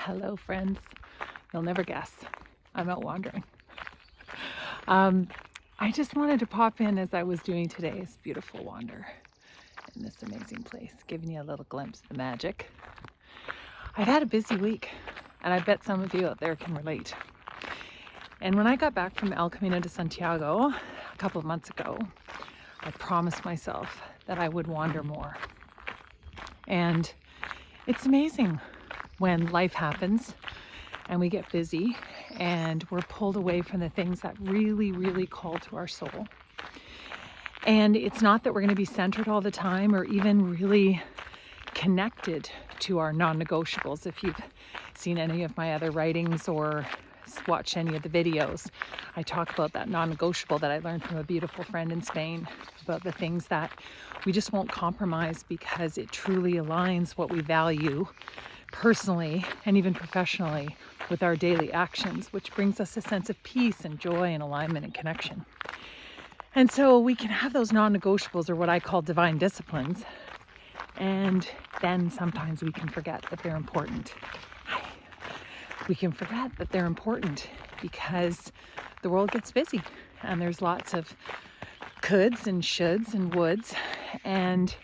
Hello, friends. You'll never guess. I'm out wandering. I just wanted to pop in as I was doing today's beautiful wander in this amazing place, giving you a little glimpse of the magic. I've had a busy week, and I bet some of you out there can relate. And when I got back from El Camino de Santiago a couple of months ago, I promised myself that I would wander more. And it's amazing when life happens and we get busy and we're pulled away from the things that really call to our soul. And it's not that we're going to be centered all the time or even really connected to our non-negotiables. If you've seen any of my other writings or watched any of the videos, I talk about that non-negotiable that I learned from a beautiful friend in Spain, about the things that we just won't compromise because it truly aligns what we value personally and even professionally with our daily actions, which brings us a sense of peace and joy and alignment and connection. And so we can have those non-negotiables, or what I call divine disciplines, and then sometimes we can forget that they're important. We can forget that they're important because the world gets busy and there's lots of coulds and shoulds and woulds, and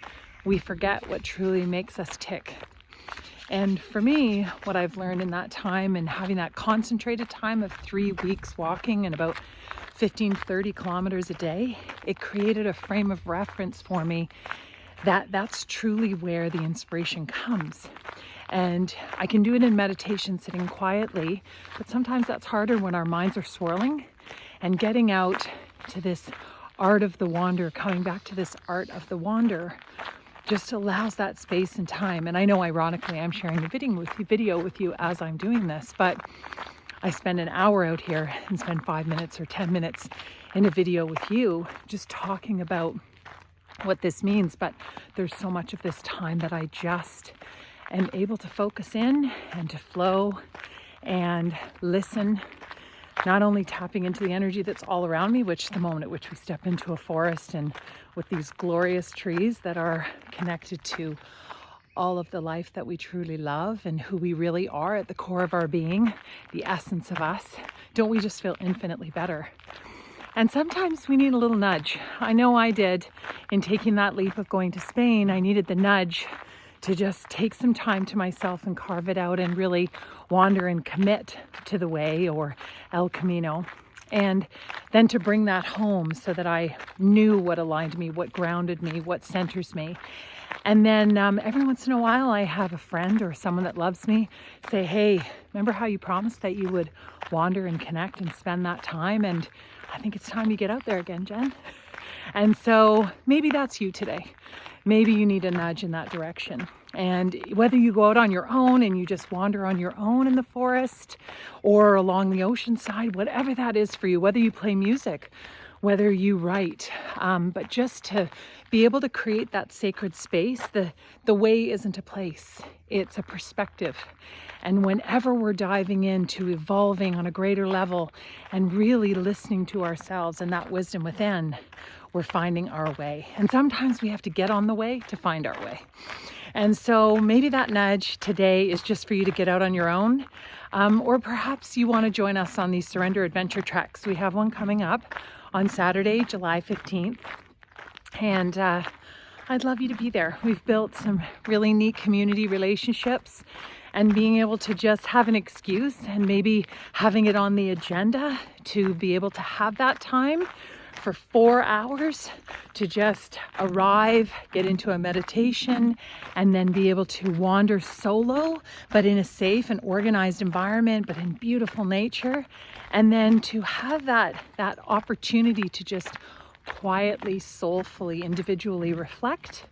we forget what truly makes us tick. And for me, what I've learned in that time and having that concentrated time of 3 weeks walking and about 15-30 kilometers a day, it created a frame of reference for me that's truly where the inspiration comes. And I can do it in meditation, sitting quietly, but sometimes that's harder when our minds are swirling. And getting out to this art of the wander, coming back to this art of the wander, just allows that space and time. And I know, ironically, I'm sharing a video with you as I'm doing this, but I spend an hour out here and spend 5 minutes or 10 minutes in a video with you, just talking about what this means. But there's so much of this time that I just am able to focus in and to flow and listen, not only tapping into the energy that's all around me, which the moment at which we step into a forest and with these glorious trees that are connected to all of the life that we truly love and who we really are at the core of our being, the essence of us, don't we just feel infinitely better? And sometimes we need a little nudge. I know I did in taking that leap of going to Spain. I needed the nudge to just take some time to myself and carve it out and really wander and commit to the way, or El Camino. And then to bring that home so that I knew what aligned me, what grounded me, what centers me. And then every once in a while I have a friend or someone that loves me say, hey, remember how you promised that you would wander and connect and spend that time? And I think it's time you get out there again, Jen. And so maybe that's you today. Maybe you need a nudge in that direction. And whether you go out on your own and you just wander on your own in the forest or along the ocean side, whatever that is for you, whether you play music, whether you write, but just to be able to create that sacred space. The way isn't a place, it's a perspective. And whenever we're diving into evolving on a greater level and really listening to ourselves and that wisdom within, we're finding our way. And sometimes we have to get on the way to find our way. And so maybe that nudge today is just for you to get out on your own. Or perhaps you want to join us on these Surrender Adventure treks. We have one coming up on Saturday, July 15th. And I'd love you to be there. We've built some really neat community relationships, and being able to just have an excuse and maybe having it on the agenda to be able to have that time for 4 hours to just arrive, get into a meditation, and then be able to wander solo, but in a safe and organized environment, but in beautiful nature. And then to have that opportunity to just quietly, soulfully, individually reflect,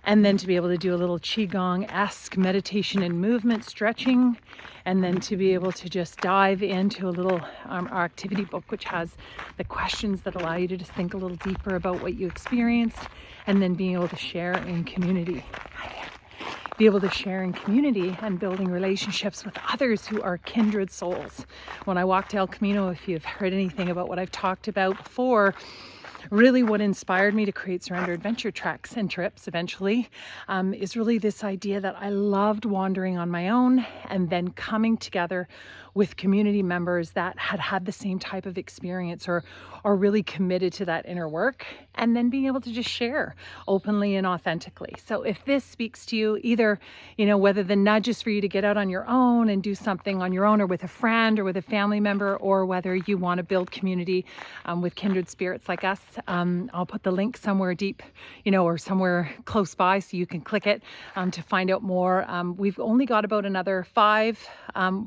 and then to be able to do a little Qigong-esque meditation and movement stretching, and then to be able to just dive into a little our activity book, which has the questions that allow you to just think a little deeper about what you experienced, and then being able to share in community. Be able to share in community and building relationships with others who are kindred souls. When I walked El Camino, if you've heard anything about what I've talked about before, really what inspired me to create Surrender Adventure Treks and Trips eventually is really this idea that I loved wandering on my own and then coming together with community members that had had the same type of experience or are really committed to that inner work, and then being able to just share openly and authentically. So if this speaks to you, either, whether the nudge is for you to get out on your own and do something on your own or with a friend or with a family member, or whether you want to build community with kindred spirits like us, I'll put the link somewhere deep, or somewhere close by so you can click it to find out more. We've only got about another 5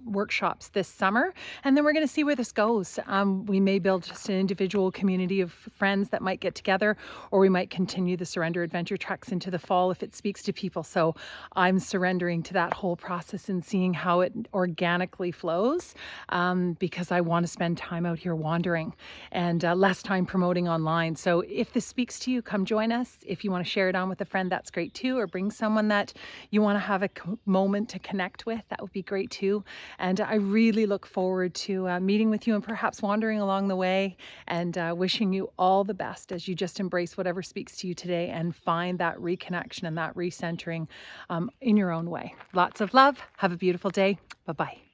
workshops this summer, and then we're going to see where this goes. We may build just an individual community of friends that might get together, or we might continue the Surrender Adventure Treks into the fall if it speaks to people. So I'm surrendering to that whole process and seeing how it organically flows, because I want to spend time out here wandering and less time promoting online. So if this speaks to you, come join us. If you want to share it on with a friend, that's great too, or bring someone that you want to have a moment to connect with, that would be great too. And I really look forward to meeting with you and perhaps wandering along the way, and wishing you all the best as you just embrace whatever speaks to you today and find that reconnection and that recentering in your own way. Lots of love. Have a beautiful day. Bye-bye.